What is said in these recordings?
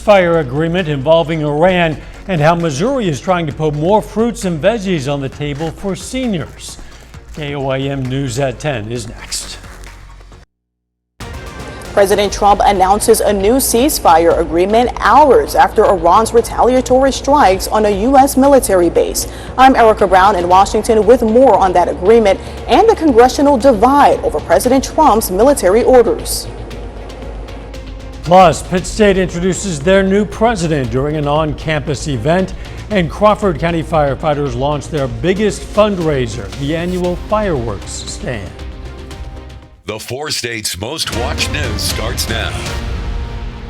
ceasefire agreement involving Iran and how Missouri is trying to put more fruits and veggies on the table for seniors. KOIM News at 10 is next. President Trump announces a new ceasefire agreement hours after Iran's retaliatory strikes on a U.S. military base. I'm Erica Brown in Washington with more on that agreement and the congressional divide over President Trump's military orders. Plus, Pitt State introduces their new president during an on-campus event, and Crawford County firefighters launched their biggest fundraiser, the annual fireworks stand. The 4 states' most watched news starts now.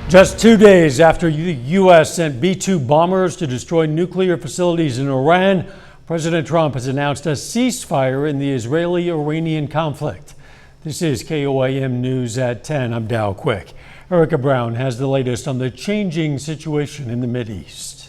Just 2 days after the U.S. sent B-2 bombers to destroy nuclear facilities in Iran, President Trump has announced a ceasefire in the Israeli-Iranian conflict. This is KOIM News at 10. I'm Dow Quick. Erica Brown has the latest on the changing situation in the Mideast.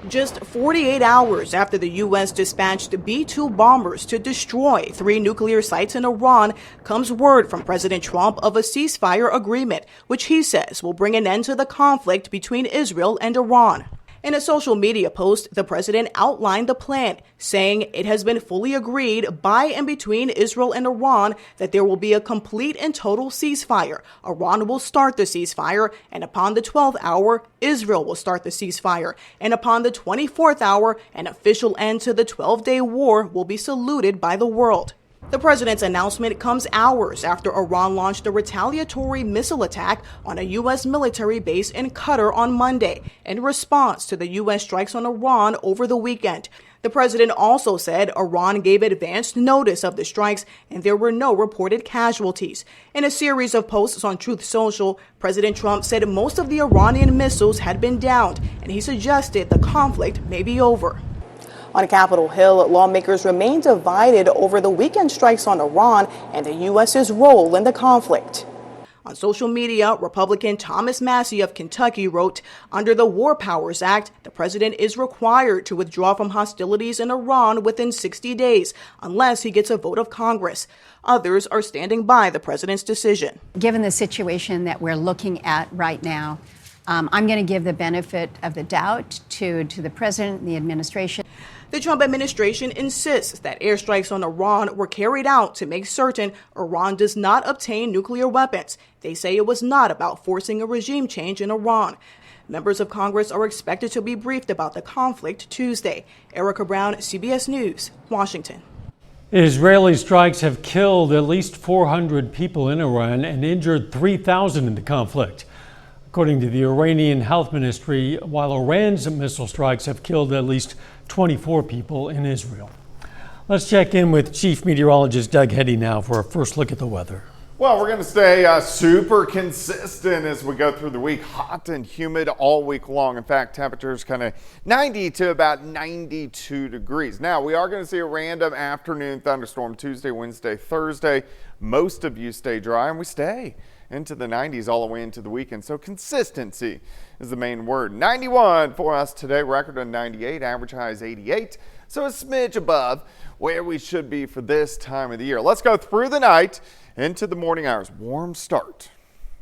Just 48 hours after the U.S. dispatched B-2 bombers to destroy 3 nuclear sites in Iran, comes word from President Trump of a ceasefire agreement, which he says will bring an end to the conflict between Israel and Iran. In a social media post, the president outlined the plan, saying it has been fully agreed by and between Israel and Iran that there will be a complete and total ceasefire. Iran will start the ceasefire, and upon the 12th hour, Israel will start the ceasefire. And upon the 24th hour, an official end to the 12-day war will be saluted by the world. The president's announcement comes hours after Iran launched a retaliatory missile attack on a U.S. military base in Qatar on Monday in response to the U.S. strikes on Iran over the weekend. The president also said Iran gave advanced notice of the strikes and there were no reported casualties. In a series of posts on Truth Social, President Trump said most of the Iranian missiles had been downed, and he suggested the conflict may be over. On Capitol Hill, lawmakers remain divided over the weekend strikes on Iran and the U.S.'s role in the conflict. On social media, Republican Thomas Massey of Kentucky wrote, "Under the War Powers Act, the president is required to withdraw from hostilities in Iran within 60 days, unless he gets a vote of Congress." Others are standing by the president's decision. Given the situation that we're looking at right now, I'm going to give the benefit of the doubt to the president and the administration. The Trump administration insists that airstrikes on Iran were carried out to make certain Iran does not obtain nuclear weapons. They say it was not about forcing a regime change in Iran. Members of Congress are expected to be briefed about the conflict Tuesday. Erica Brown, CBS News, Washington. Israeli strikes have killed at least 400 people in Iran and injured 3,000 in the conflict. According to the Iranian Health Ministry, while Iran's missile strikes have killed at least 24 people in Israel. Let's check in with Chief Meteorologist Doug Heddy now for a first look at the weather. Well, we're going to stay super consistent as we go through the week. Hot and humid all week long. In fact, temperatures kind of 90 to about 92 degrees. Now, we are going to see a random afternoon thunderstorm Tuesday, Wednesday, Thursday. Most of you stay dry, and we stay into the 90s all the way into the weekend. So consistency is the main word. 91 for us today, record on 98, average high is 88. So a smidge above where we should be for this time of the year. Let's go through the night into the morning hours. Warm start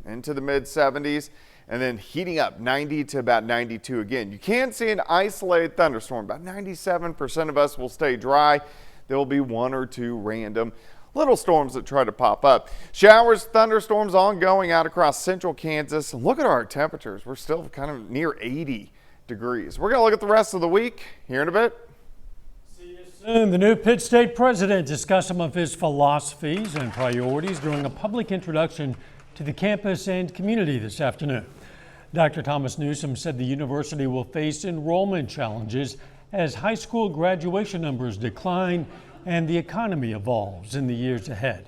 into the mid 70s and then heating up 90 to about 92 again. You can see an isolated thunderstorm. About 97% of us will stay dry. There will be 1 or 2 random little storms that try to pop up. Showers, thunderstorms ongoing out across central Kansas. Look at our temperatures. We're still kind of near 80 degrees. We're going to look at the rest of the week here in a bit. See you soon. The new Pitt State president discussed some of his philosophies and priorities during a public introduction to the campus and community this afternoon. Dr. Thomas Newsom said the university will face enrollment challenges as high school graduation numbers decline and the economy evolves in the years ahead.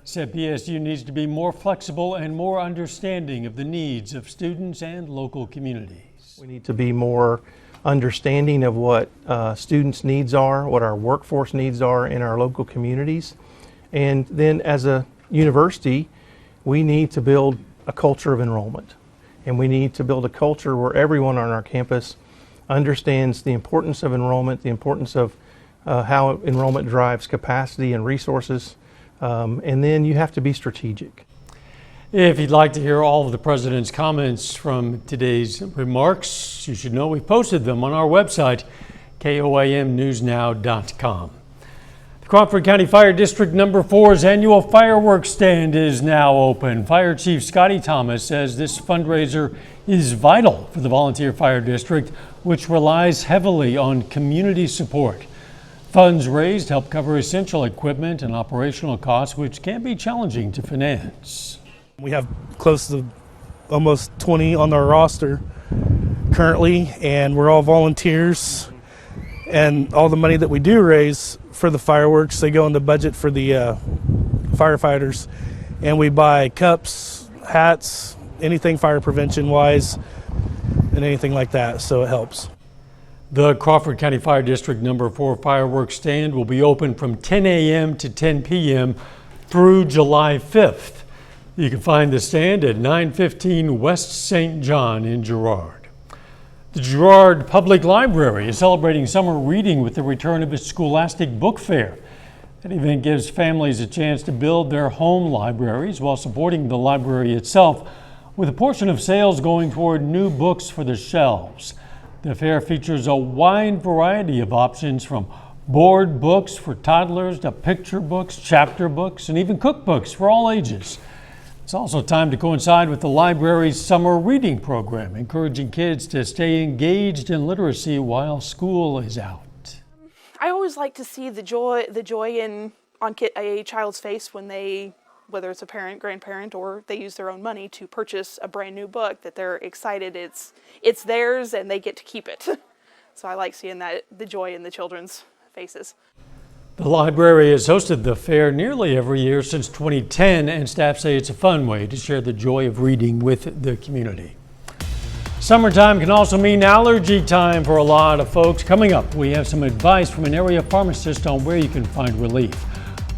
He said PSU needs to be more flexible and more understanding of the needs of students and local communities. We need to be more understanding of what students' needs are, what our workforce needs are in our local communities. And then as a university, we need to build a culture of enrollment. And we need to build a culture where everyone on our campus understands the importance of enrollment, the importance of how enrollment drives capacity and resources, and then you have to be strategic. If you'd like to hear all of the president's comments from today's remarks, you should know we posted them on our website, koamnewsnow.com. The Crawford County Fire District Number 4's annual fireworks stand is now open. Fire Chief Scotty Thomas says this fundraiser is vital for the volunteer fire district, which relies heavily on community support. Funds raised help cover essential equipment and operational costs, which can be challenging to finance. We have close to almost 20 on our roster currently, and we're all volunteers. And all the money that we do raise for the fireworks, they go in the budget for the firefighters. And we buy cups, hats, anything fire prevention wise, and anything like that, so it helps. The Crawford County Fire District Number 4 fireworks stand will be open from 10 a.m. to 10 p.m. through July 5th. You can find the stand at 915 West St. John in Girard. The Girard Public Library is celebrating summer reading with the return of its Scholastic Book Fair. That event gives families a chance to build their home libraries while supporting the library itself, with a portion of sales going toward new books for the shelves. The fair features a wide variety of options, from board books for toddlers to picture books, chapter books, and even cookbooks for all ages. It's also time to coincide with the library's summer reading program, encouraging kids to stay engaged in literacy while school is out. I always like to see the joy on a child's face when they, whether it's a parent, grandparent, or they use their own money to purchase a brand new book, that they're excited it's theirs and they get to keep it. So I like seeing the joy in the children's faces. The library has hosted the fair nearly every year since 2010, and staff say it's a fun way to share the joy of reading with the community. Summertime can also mean allergy time for a lot of folks. Coming up, we have some advice from an area pharmacist on where you can find relief.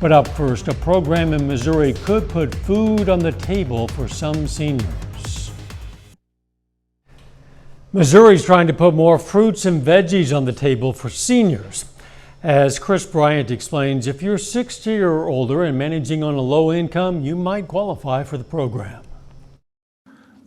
But up first, a program in Missouri could put food on the table for some seniors. Missouri's trying to put more fruits and veggies on the table for seniors. As Chris Bryant explains, if you're 60 or older and managing on a low income, you might qualify for the program.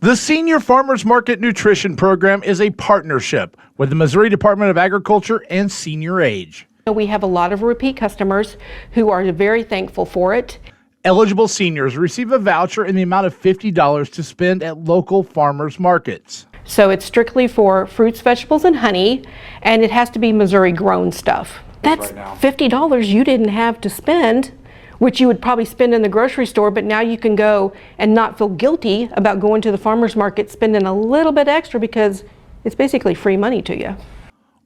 The Senior Farmers Market Nutrition Program is a partnership with the Missouri Department of Agriculture and Senior Age. We have a lot of repeat customers who are very thankful for it. Eligible seniors receive a voucher in the amount of $50 to spend at local farmers markets. So it's strictly for fruits, vegetables, and honey, and it has to be Missouri grown stuff. That's $50 you didn't have to spend, which you would probably spend in the grocery store, but now you can go and not feel guilty about going to the farmer's market, spending a little bit extra, because it's basically free money to you.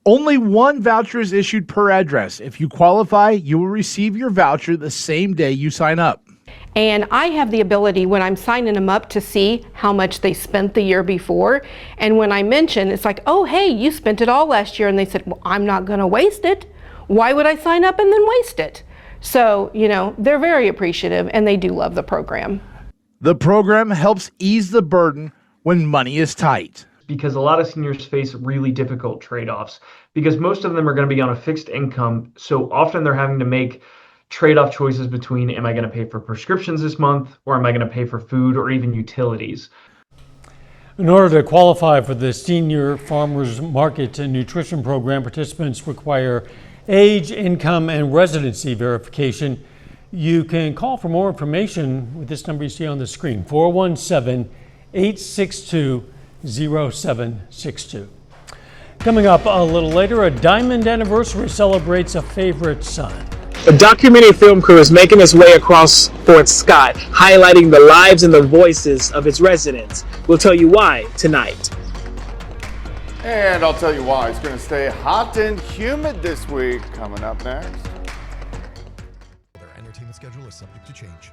Only one voucher is issued per address. If you qualify, you will receive your voucher the same day you sign up. And I have the ability, when I'm signing them up, to see how much they spent the year before. And when I mention, it's like, oh, hey, you spent it all last year. And they said, well, I'm not going to waste it. Why would I sign up and then waste it? So, they're very appreciative, and they do love the program. The program helps ease the burden when money is tight. Because a lot of seniors face really difficult trade-offs, because most of them are going to be on a fixed income. So often they're having to make trade-off choices between, am I going to pay for prescriptions this month, or am I going to pay for food or even utilities? In order to qualify for the Senior Farmers Market and Nutrition Program, participants require age, income, and residency verification. You can call for more information with this number you see on the screen, 417-862-0762. Coming up a little later, a diamond anniversary celebrates a favorite son. A documentary film crew is making its way across Fort Scott, highlighting the lives and the voices of its residents. We'll tell you why tonight. And I'll tell you why. It's going to stay hot and humid this week. Coming up next. Their entertainment schedule is subject to change.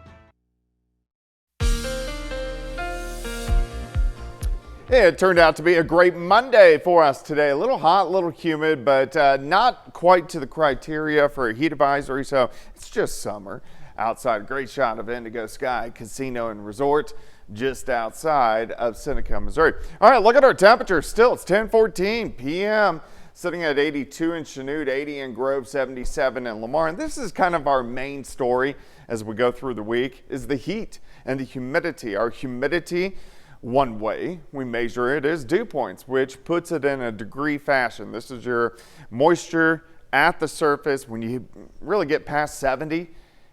It turned out to be a great Monday for us today. A little hot, a little humid, but not quite to the criteria for a heat advisory, so it's just summer. Outside, great shot of Indigo Sky Casino and Resort just outside of Seneca, Missouri. All right, look at our temperature. Still, it's 10:14 p.m. Sitting at 82 in Chanute, 80 in Grove, 77 in Lamar. And this is kind of our main story as we go through the week, is the heat. and the humidity. Our humidity, one way we measure it is dew points, which puts it in a degree fashion. This is your moisture at the surface. When you really get past 70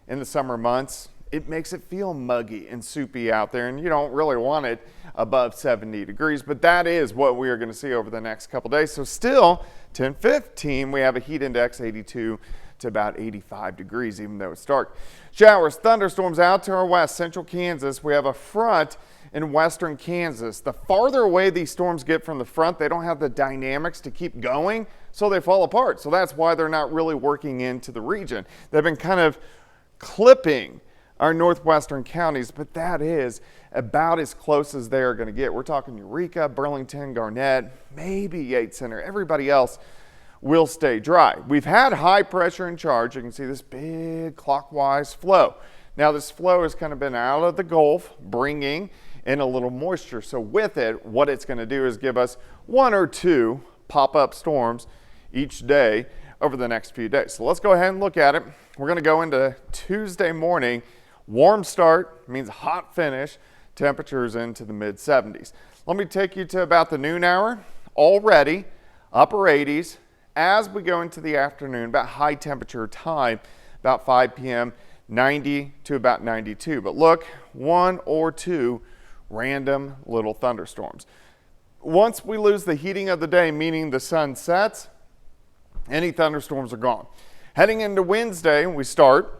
in the summer months, it makes it feel muggy and soupy out there, and you don't really want it above 70 degrees, but that is what we are going to see over the next couple days. So still 10-15, we have a heat index 82 to about 85 degrees, even though it's dark. Showers, thunderstorms out to our west, central Kansas. We have a front in western Kansas. The farther away these storms get from the front, they don't have the dynamics to keep going, so they fall apart. So that's why they're not really working into the region. They've been kind of clipping our northwestern counties, but that is about as close as they're going to get. We're talking Eureka, Burlington, Garnett, maybe Yates Center. Everybody else will stay dry. We've had high pressure in charge. You can see this big clockwise flow. Now this flow has kind of been out of the Gulf, bringing in a little moisture. So with it, what it's going to do is give us 1 or 2 pop-up storms each day over the next few days. So let's go ahead and look at it. We're going to go into Tuesday morning. Warm start means hot finish. Temperatures into the mid 70s. Let me take you to about the noon hour. Already upper 80s. As we go into the afternoon, about high temperature time, about 5 p.m., 90 to about 92. But look, 1 or 2 random little thunderstorms. Once we lose the heating of the day, meaning the sun sets, any thunderstorms are gone. Heading into Wednesday, we start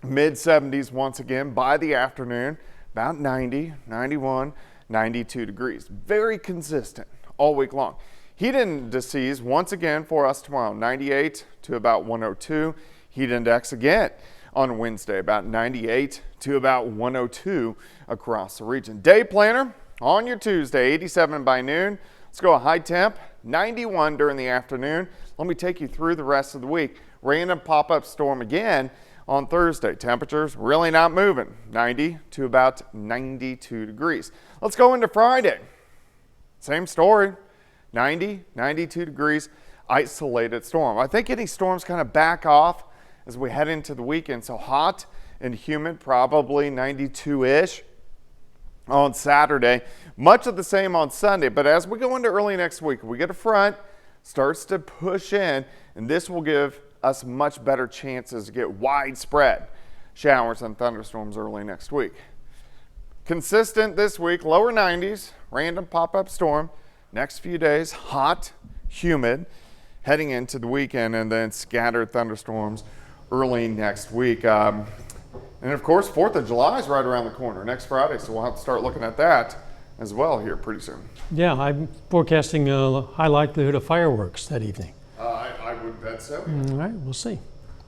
mid 70s once again by the afternoon, about 90, 91, 92 degrees. Very consistent all week long. Heat indices once again for us tomorrow, 98 to about 102. Heat index again on Wednesday, about 98 to about 102 across the region. Day planner on your Tuesday, 87 by noon. Let's go a high temp, 91 during the afternoon. Let me take you through the rest of the week. Random pop-up storm again on Thursday. Temperatures really not moving, 90 to about 92 degrees. Let's go into Friday. Same story, 90, 92 degrees, isolated storm. I think any storms kind of back off as we head into the weekend. So hot and humid, probably 92-ish on Saturday. Much of the same on Sunday, but as we go into early next week, we get a front, starts to push in, and this will give us much better chances to get widespread showers and thunderstorms early next week. Consistent this week, lower 90s, random pop-up storm. Next few days, hot, humid, heading into the weekend, and then scattered thunderstorms early next week. And of course, 4th of July is right around the corner next Friday, so we'll have to start looking at that as well here pretty soon. Yeah, I'm forecasting a high likelihood of fireworks that evening. I would bet so. All right, we'll see.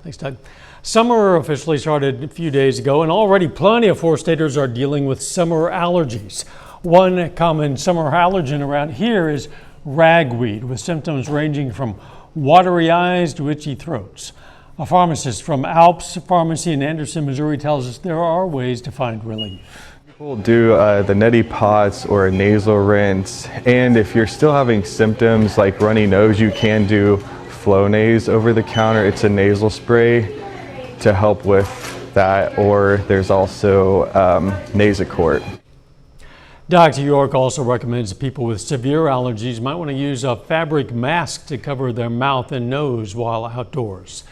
Thanks, Doug. Summer officially started a few days ago, and already plenty of four-staters are dealing with summer allergies. One common summer allergen around here is ragweed, with symptoms ranging from watery eyes to itchy throats. A pharmacist from Alps Pharmacy in Anderson, Missouri tells us there are ways to find relief. People do the neti pots or a nasal rinse, and if you're still having symptoms like runny nose, you can do Flonase over the counter. It's a nasal spray to help with that, or there's also Nasacort. Dr. York also recommends people with severe allergies might want to use a fabric mask to cover their mouth and nose while outdoors.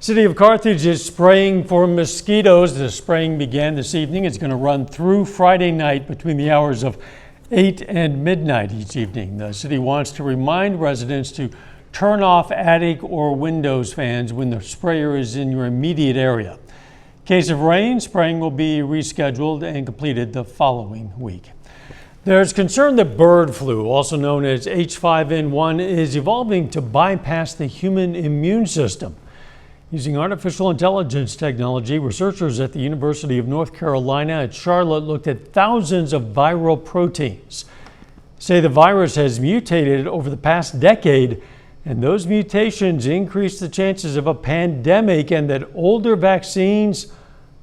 City of Carthage is spraying for mosquitoes. The spraying began this evening. It's going to run through Friday night between the hours of 8 and midnight each evening. The city wants to remind residents to turn off attic or windows fans when the sprayer is in your immediate area. In case of rain, spraying will be rescheduled and completed the following week. There's concern that bird flu, also known as H5N1, is evolving to bypass the human immune system. Using artificial intelligence technology, researchers at the University of North Carolina at Charlotte looked at thousands of viral proteins. Say the virus has mutated over the past decade, and those mutations increase the chances of a pandemic and that older vaccines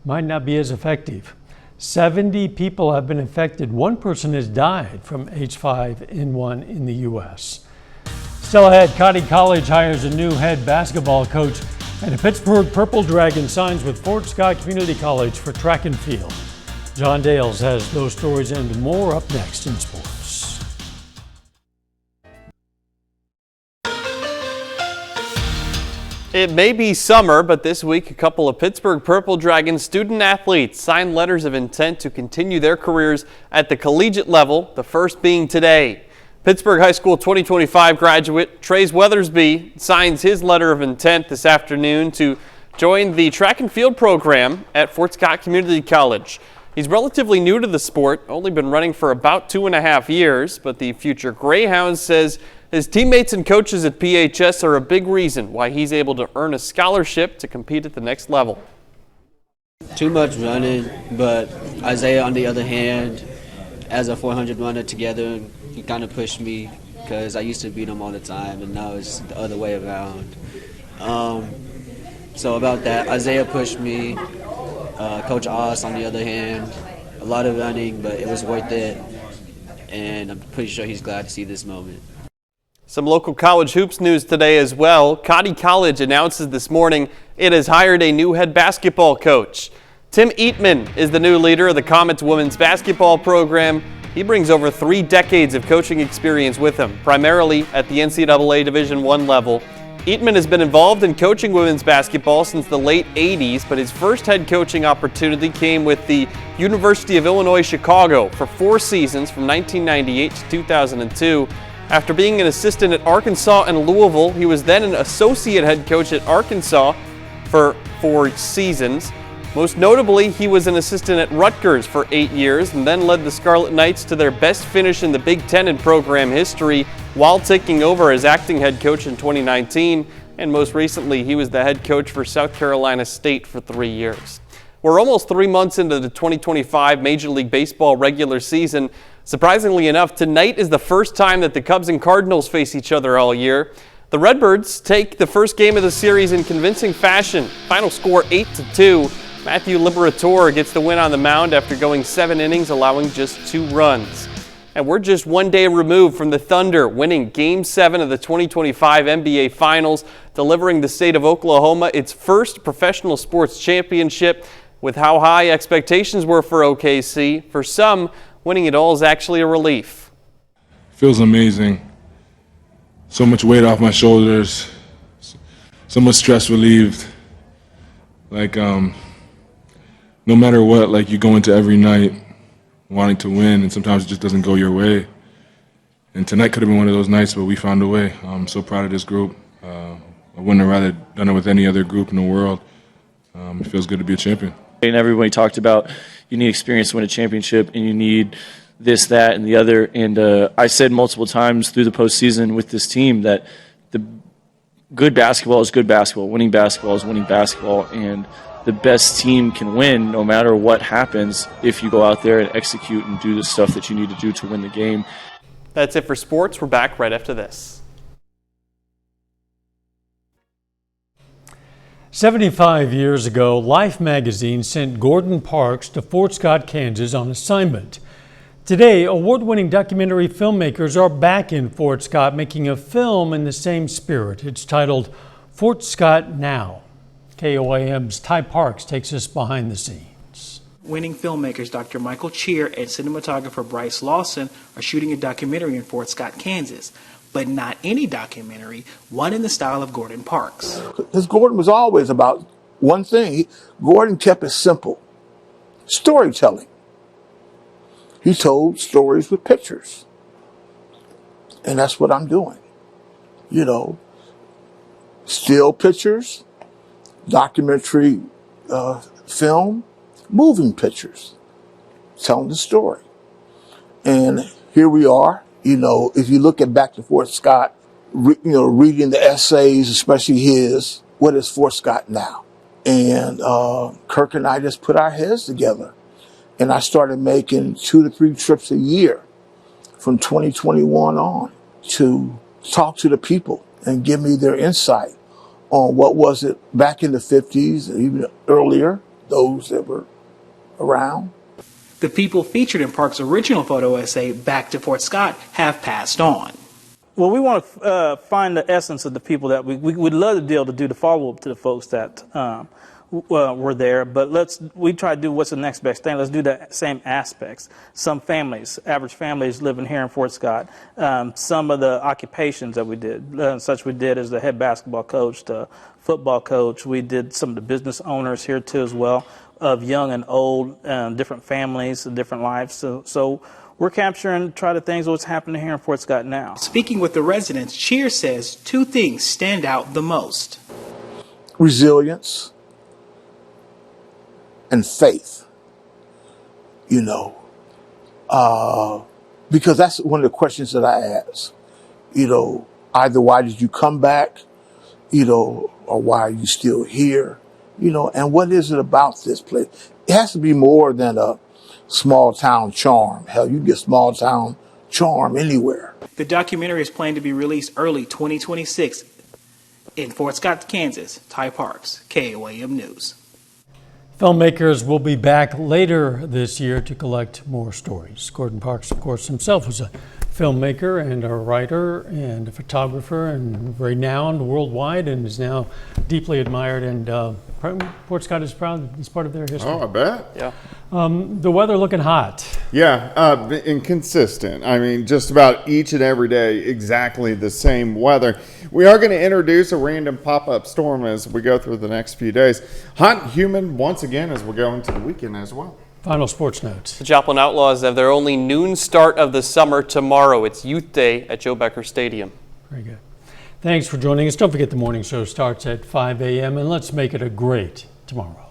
might not be as effective. 70 people have been infected. One person has died from H5N1 in the U.S. Still ahead, Cotty College hires a new head basketball coach, and a Pittsburgh Purple Dragon signs with Fort Scott Community College for track and field. John Dales has those stories and more up next in sports. It may be summer, but this week a couple of Pittsburgh Purple Dragons student athletes signed letters of intent to continue their careers at the collegiate level, the first being today. Pittsburgh High School 2025 graduate Trace Weathersby signs his letter of intent this afternoon to join the track and field program at Fort Scott Community College. He's relatively new to the sport, only been running for about 2.5 years, but the future Greyhound says his teammates and coaches at PHS are a big reason why he's able to earn a scholarship to compete at the next level. Too much running, but Isaiah, on the other hand, as a 400 runner together, he kind of pushed me because I used to beat him all the time, and now it's the other way around. So about that, Isaiah pushed me. Coach Oz, on the other hand, a lot of running, but it was worth it, and I'm pretty sure he's glad to see this moment. Some local college hoops news today as well. Cotty College announces this morning it has hired a new head basketball coach. Tim Eatman is the new leader of the Comets women's basketball program. He brings over 3 decades of coaching experience with him, primarily at the NCAA Division I level. Eatman has been involved in coaching women's basketball since the late 80s, but his first head coaching opportunity came with the University of Illinois Chicago for 4 seasons from 1998 to 2002. After being an assistant at Arkansas and Louisville, he was then an associate head coach at Arkansas for 4 seasons. Most notably, he was an assistant at Rutgers for 8 years and then led the Scarlet Knights to their best finish in the Big Ten in program history while taking over as acting head coach in 2019. And most recently, he was the head coach for South Carolina State for 3 years. We're almost 3 months into the 2025 Major League Baseball regular season. Surprisingly enough, tonight is the first time that the Cubs and Cardinals face each other all year. The Redbirds take the first game of the series in convincing fashion. Final score 8-2. Matthew Liberatore gets the win on the mound after going 7 innings, allowing just 2 runs. And we're just 1 day removed from the Thunder winning Game 7 of the 2025 NBA Finals, delivering the state of Oklahoma its first professional sports championship. With how high expectations were for OKC, for some, winning it all is actually a relief. Feels amazing. So much weight off my shoulders. So much stress relieved. Like, no matter what, like you go into every night wanting to win, and sometimes it just doesn't go your way. And tonight could have been one of those nights, but we found a way. I'm so proud of this group. I wouldn't have rather done it with any other group in the world. It feels good to be a champion. And everybody talked about you need experience to win a championship, and you need this, that, and the other. And I said multiple times through the postseason with this team that the good basketball is good basketball. Winning basketball is winning basketball. And the best team can win no matter what happens if you go out there and execute and do the stuff that you need to do to win the game. That's it for sports. We're back right after this. 75 years ago, Life magazine sent Gordon Parks to Fort Scott, Kansas on assignment. Today, award-winning documentary filmmakers are back in Fort Scott making a film in the same spirit. It's titled Fort Scott Now. KOAM's Ty Parks takes us behind the scenes. Winning filmmakers Dr. Michael Cheer and cinematographer Bryce Lawson are shooting a documentary in Fort Scott, Kansas. But not any documentary, one in the style of Gordon Parks. Because Gordon was always about one thing. Gordon kept it simple. Storytelling. He told stories with pictures. And that's what I'm doing. You know, still pictures, documentary film, moving pictures, telling the story. And here we are. You know, if you look at back to Fort Scott, reading the essays, especially his, what is Fort Scott now? And Kirk and I just put our heads together. And I started making 2 to 3 trips a year from 2021 on to talk to the people and give me their insight on what was it back in the 50s and even earlier, those that were around. The people featured in Parks' original photo essay, Back to Fort Scott, have passed on. Well, we want to find the essence of the people that we would love to be able to do the follow-up to the folks that were there, but we try to do what's the next best thing. Let's do the same aspects. Some families, average families living here in Fort Scott, some of the occupations that we did, such we did as the head basketball coach, the football coach. We did some of the business owners here too as well, of young and old, different families, different lives. So we're capturing, try to things what's happening here in Fort Scott now. Speaking with the residents, Cheer says 2 things stand out the most. Resilience and faith, because that's one of the questions that I ask, either why did you come back, or why are you still here, and what is it about this place? It has to be more than a small town charm. Hell, you get small town charm anywhere. The documentary is planned to be released early 2026 in Fort Scott, Kansas. Ty Parks, KOAM News. Filmmakers will be back later this year to collect more stories. Gordon Parks, of course, himself was a filmmaker and a writer and a photographer and renowned worldwide, and is now deeply admired, and Fort Scott is proud as part of their history. Oh, I bet. Yeah. The weather looking hot. Yeah, inconsistent. I mean, just about each and every day, exactly the same weather. We are going to introduce a random pop-up storm as we go through the next few days. Hot and humid once again as we go into the weekend as well. Final sports notes. The Joplin Outlaws have their only noon start of the summer tomorrow. It's Youth Day at Joe Becker Stadium. Very good. Thanks for joining us. Don't forget the morning show starts at 5 a.m. and let's make it a great tomorrow.